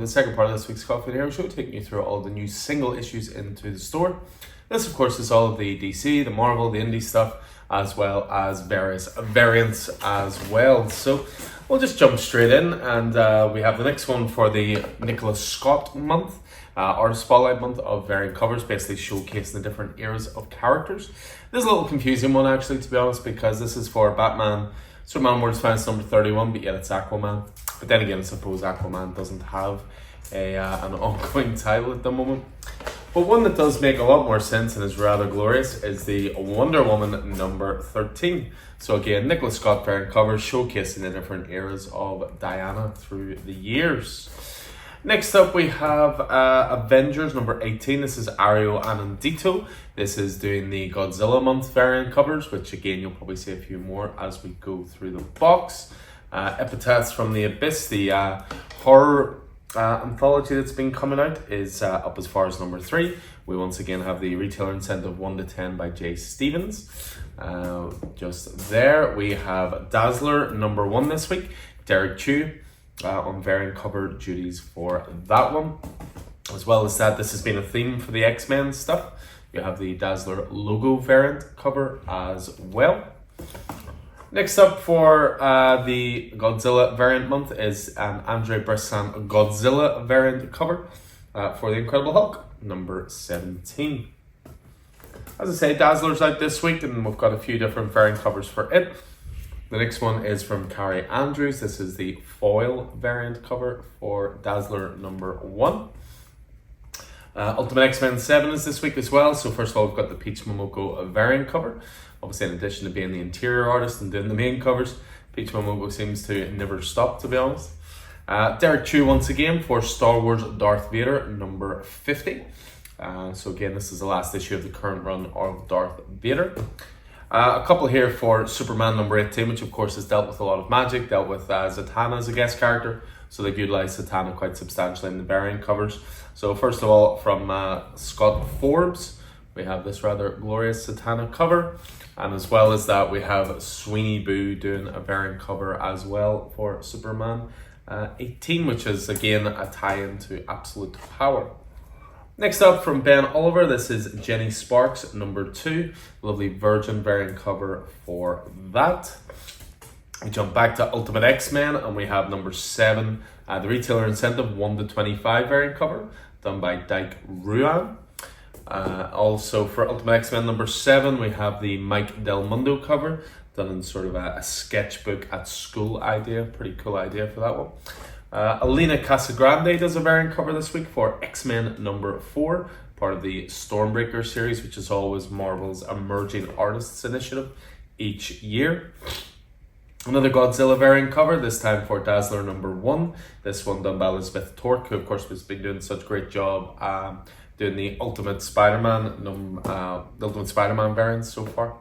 welcome to the second part of this week's Coffee and Hero Show, taking you through all the new single issues into the store. This, of course, is all of the DC, the Marvel, the indie stuff, as well as various variants as well. So we'll just jump straight in, and we have the next one for the Nicholas Scott month, Artist Spotlight month of variant covers, basically showcasing the different eras of characters. This is a little confusing one, actually, to be honest, because this is for Batman, Superman World's Finest number 31, but yet it's Aquaman. But then again, I suppose Aquaman doesn't have an ongoing title at the moment. But one that does make a lot more sense and is rather glorious is the Wonder Woman number 13. So again, Nicholas Scott variant covers showcasing the different eras of Diana through the years. Next up, we have Avengers number 18. This is Ario Anandito. This is doing the Godzilla month variant covers, which again, you'll probably see a few more as we go through the box. Epitaphs from the Abyss, the horror anthology that's been coming out, is up as far as number 3. We once again have the retailer incentive 1 to 10 by Jay Stevens. Just there, we have Dazzler number 1 this week. Derek Chu on variant cover duties for that one. As well as that, this has been a theme for the X-Men stuff. You have the Dazzler logo variant cover as well. Next up for the Godzilla variant month is an Andre Bressan Godzilla variant cover for the Incredible Hulk, number 17. As I say, Dazzler's out this week, and we've got a few different variant covers for it. The next one is from Carrie Andrews. This is the foil variant cover for Dazzler number 1. Ultimate X-Men 7 is this week as well. So first of all, we've got the Peach Momoko variant cover. Obviously, in addition to being the interior artist and doing the main covers, Peach Momoko seems to never stop, to be honest. Derek Chu once again for Star Wars Darth Vader number 50. So again, this is the last issue of the current run of Darth Vader. A couple here for Superman number 18, which of course has dealt with a lot of magic, dealt with Zatanna as a guest character. So they've utilised Zatanna quite substantially in the variant covers. So first of all, from Scott Forbes, we have this rather glorious Zatanna cover. And as well as that, we have Sweeney Boo doing a variant cover as well for Superman 18, which is again a tie-in to Absolute Power. Next up from Ben Oliver, this is Jenny Sparks number 2, lovely Virgin variant cover for that. We jump back to Ultimate X-Men and we have number 7, the retailer incentive 1 to 25 variant cover done by Dyke Ruan. Also for Ultimate X-Men number 7, we have the Mike Del Mundo cover done in sort of a sketchbook at school idea. Pretty cool idea for that one. Alina Casagrande does a variant cover this week for X-Men number 4, part of the Stormbreaker series, which is always Marvel's Emerging Artists Initiative each year. Another Godzilla variant cover, this time for Dazzler number 1. This one done by Elizabeth Torque, who of course has been doing such a great job doing the Ultimate Spider-Man variants so far.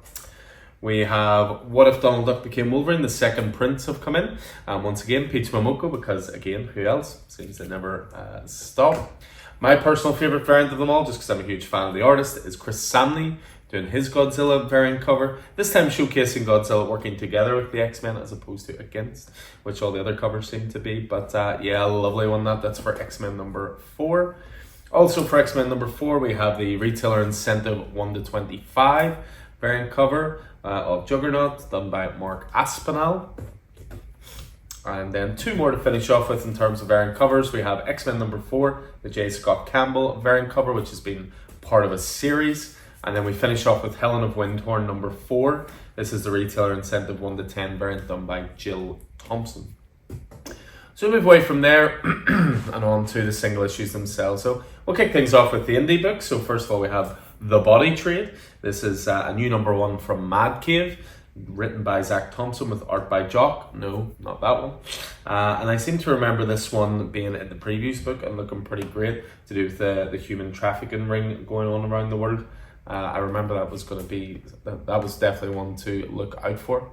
We have What If Donald Duck Became Wolverine, the second prints have come in. Once again, Peach Momoko, because again, who else? Seems to never stop. My personal favourite variant of them all, just because I'm a huge fan of the artist, is Chris Samney doing his Godzilla variant cover. This time showcasing Godzilla working together with the X-Men as opposed to against, which all the other covers seem to be. But yeah, lovely one that's for X-Men number 4. Also for X-Men number 4, we have the retailer incentive 1 to 25 variant cover of Juggernaut, done by Mark Aspinall. And then 2 more to finish off with in terms of variant covers. We have X-Men number 4, the J. Scott Campbell variant cover, which has been part of a series. And then we finish off with Helen of Windhorn number 4. This is the retailer incentive 1 to 10 variant done by Jill Thompson. So we move away from there and on to the single issues themselves. So we'll kick things off with the indie books. So first of all, we have The Body Trade. This is a new number 1 from Mad Cave, written by Zach Thompson with art by Jock. No, not that one. And I seem to remember this one being in the previous book and looking pretty great, to do with the human trafficking ring going on around the world. I remember that was definitely one to look out for.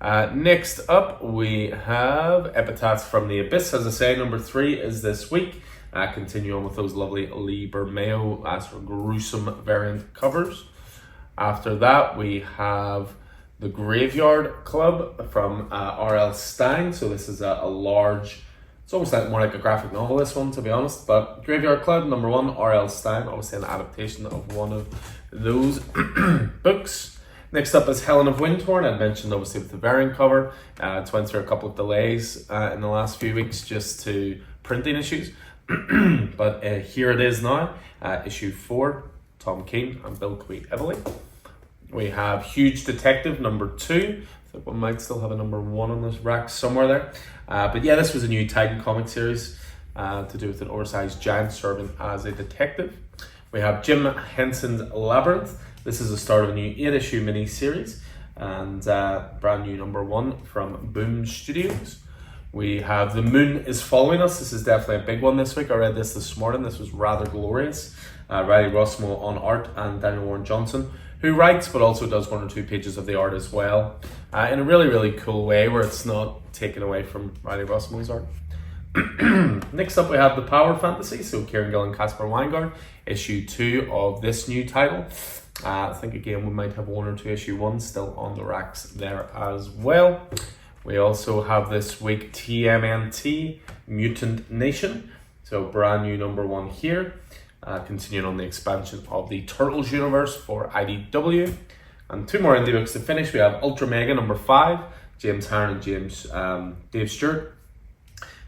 Next up, we have Epitaphs from the Abyss. As I say, number 3 is this week. Continue on with those lovely Lee Bermeo gruesome variant covers. After that, we have The Graveyard Club from R.L. Stine. So this is a large It's almost like more like a graphic novel, this one, to be honest. But Graveyard Cloud, number 1, R.L. Stein, obviously an adaptation of one of those books. Next up is Helen of Windhorn. I mentioned obviously with the variant cover. It's went through a couple of delays in the last few weeks just to printing issues. But here it is now, issue 4, Tom Keene and Bill Quay-Ively. We have Huge Detective, number 2. I think we might still have a number 1 on this rack somewhere there. But yeah, this was a new Titan comic series to do with an oversized giant serving as a detective. We have Jim Henson's Labyrinth. This is the start of a new 8-issue mini-series and brand new number 1 from Boom Studios. We have The Moon is Following Us. This is definitely a big one this week. I read this morning. This was rather glorious. Riley Rossmo on art and Daniel Warren Johnson, who writes but also does 1 or 2 pages of the art as well, in a really, really cool way where it's not taken away from Riley Rossmo's art. Next up we have The Power Fantasy, so Kieran Gill and Casper Weingart, issue 2 of this new title. I think again we might have 1 or 2 issue 1 still on the racks there as well. We also have this week TMNT Mutant Nation, so brand new number 1 here. Continuing on the expansion of the Turtles universe for IDW. And 2 more indie books to finish. We have Ultra Mega number 5, James Harren and Dave Stewart.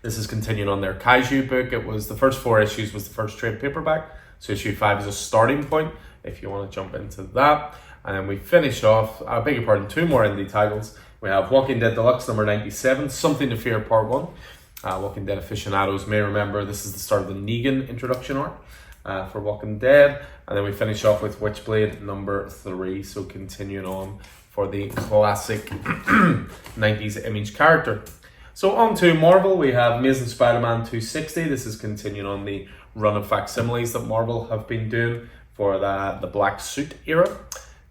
This is continuing on their Kaiju book. It was the first 4 issues was the first trade paperback. So issue 5 is a starting point if you want to jump into that. And then we finish off, I beg your pardon, 2 more indie titles. We have Walking Dead Deluxe number 97, Something to Fear Part 1. Walking Dead aficionados may remember this is the start of the Negan introduction arc for Walking Dead. And then we finish off with Witchblade number 3, so continuing on for the classic 90s Image character. So on to Marvel, we have Amazing Spider-Man 260. This is continuing on the run of facsimiles that Marvel have been doing for the Black Suit era.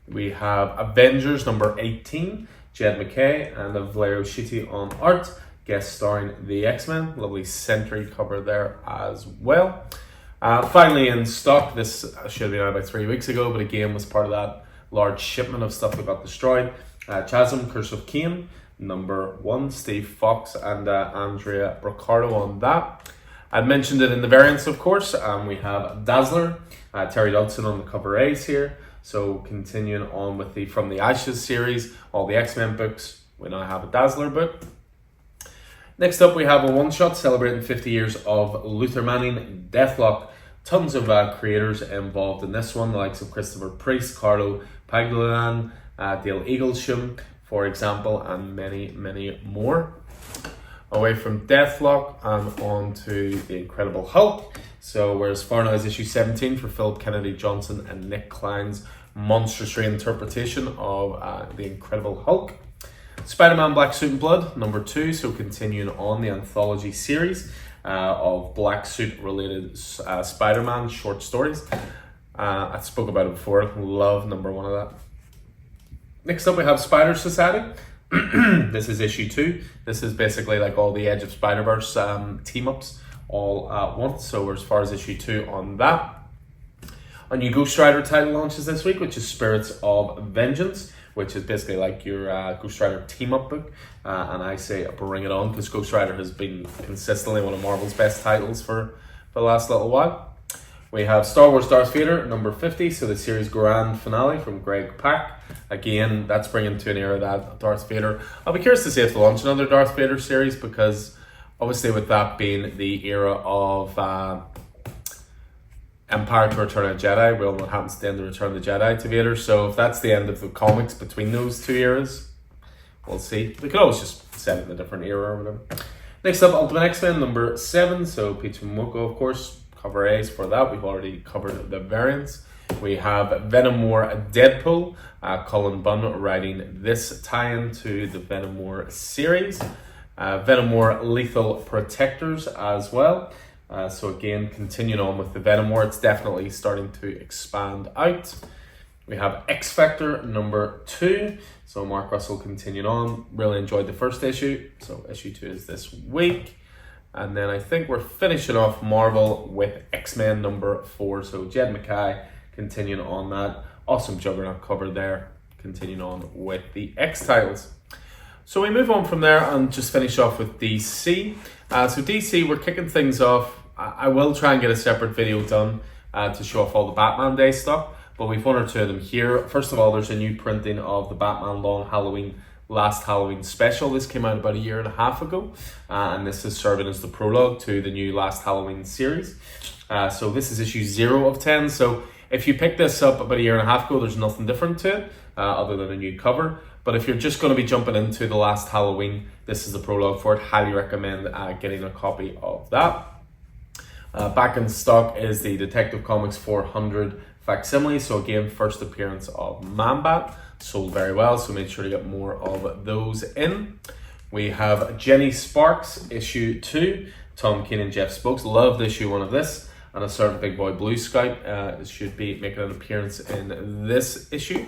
We have Avengers number 18, Jed MacKay and Valerio Schiti on art, guest starring the X-Men. Lovely Sentry cover there as well. Finally in stock, this should have been out about 3 weeks ago, but again was part of that large shipment of stuff that got destroyed. Chasm, Curse of Cain, number 1, Steve Fox and Andrea Riccardo on that. I'd mentioned it in the variants, of course. We have Dazzler, Terry Dodson on the cover A's here. So continuing on with the From the Ashes series, all the X-Men books, we now have a Dazzler book. Next up we have a one-shot celebrating 50 years of Luther Manning, Deathlock. Tons of creators involved in this one, the likes of Christopher Priest, Carlo Paglian, Dale Eaglesham, for example, and many, many more. Away from Deathlock and on to the Incredible Hulk. So we're as far now as issue 17 for Philip Kennedy Johnson and Nick Klein's monstrous reinterpretation of the Incredible Hulk. Spider-Man Black Suit and Blood, number 2, so continuing on the anthology series of Black Suit related Spider-Man short stories. I spoke about it before, love number 1 of that. Next up we have Spider Society. This is issue 2. This is basically like all the Edge of Spider-Verse team-ups all at once, so we're as far as issue 2 on that. A new Ghost Rider title launches this week, which is Spirits of Vengeance, which is basically like your Ghost Rider team-up book, and I say bring it on, because Ghost Rider has been consistently one of Marvel's best titles for the last little while. We have Star Wars Darth Vader, number 50, so the series grand finale from Greg Pak. Again, that's bringing to an era that Darth Vader. I'll be curious to see if they launch another Darth Vader series, because obviously with that being the era of Empire to Return of the Jedi, we all know what happens at the end of Return of the Jedi to Vader, so if that's the end of the comics between those 2 eras, we'll see. They could always just set it in a different era or whatever. Next up, Ultimate X-Men number 7, so Peter Momoko, of course, cover A's for that. We've already covered the variants. We have Venom War Deadpool, Colin Bunn writing this tie-in to the Venom War series. Venom War Lethal Protectors as well. So again, continuing on with the Venom War, it's definitely starting to expand out. We have X Factor number 2. So Mark Russell continuing on. Really enjoyed the first issue. So issue 2 is this week. And then I think we're finishing off Marvel with X-Men number 4. So Jed MacKay continuing on that. Awesome Juggernaut cover there. Continuing on with the X titles. So we move on from there and just finish off with DC. So DC, we're kicking things off. I will try and get a separate video done to show off all the Batman Day stuff, but we've one or two of them here. First of all, there's a new printing of the Batman Long Halloween Last Halloween special. This came out about a year and a half ago, and this is serving as the prologue to the new Last Halloween series. So this is issue 0 of 10. So if you picked this up about a year and a half ago, there's nothing different to it other than a new cover. But if you're just going to be jumping into the Last Halloween, this is the prologue for it. Highly recommend getting a copy of that. Back in stock is the Detective Comics 400 facsimile. So again, first appearance of Man-Bat. Sold very well, so make sure to get more of those in. We have Jenny Sparks, issue 2. Tom King and Jeff Spokes. Loved issue 1 of this. And a certain Big Boy Blue Scout should be making an appearance in this issue.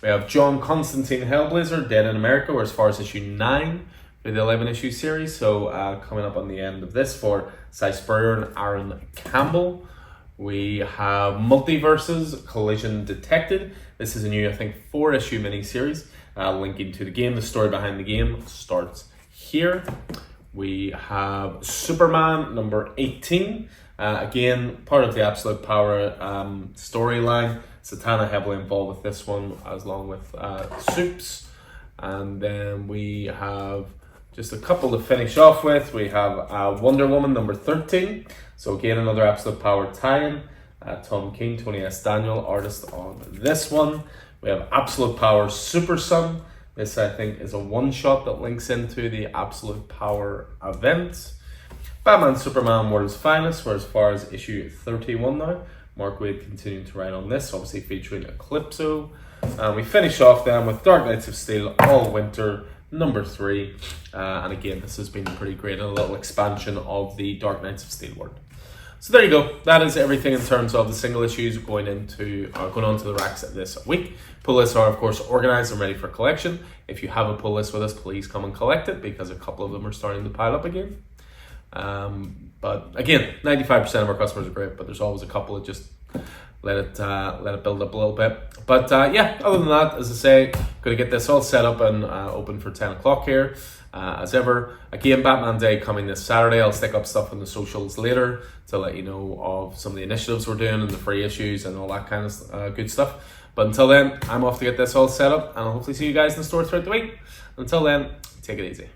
We have John Constantine Hellblazer, Dead in America, or as far as issue 9 for the 11 issue series. So coming up on the end of this for Cy Spurrier and Aaron Campbell. We have Multiverses, Collision Detected. This is a new, I think, 4-issue miniseries linking to the game. The story behind the game starts here. We have Superman number 18. Again, part of the Absolute Power storyline. Satana heavily involved with this one, as along with Supes. And then we have just a couple to finish off with. We have Wonder Woman number 13. So again, another Absolute Power tie-in. Tom King, Tony S. Daniel, artist on this one. We have Absolute Power Super Son. This, I think, is a one-shot that links into the Absolute Power event. Batman Superman World's Finest, for as far as issue 31 now. Mark Waid continuing to write on this, obviously featuring Eclipso. And we finish off then with Dark Knights of Steel All Winter number 3. And again, this has been pretty great, a little expansion of the Dark Knights of Steel world. So there you go. That is everything in terms of the single issues going onto the racks this week. Pull lists are, of course, organized and ready for collection. If you have a pull list with us, please come and collect it, because a couple of them are starting to pile up again. But again, 95% of our customers are great, but there's always a couple that just let it build up a little bit. But yeah, other than that, as I say, going to get this all set up and open for 10 o'clock here. As ever, again, Batman Day coming this Saturday. I'll stick up stuff on the socials later to let you know of some of the initiatives we're doing and the free issues and all that kind of good stuff. But until then, I'm off to get this all set up, and I'll hopefully see you guys in the store throughout the week. Until then, take it easy.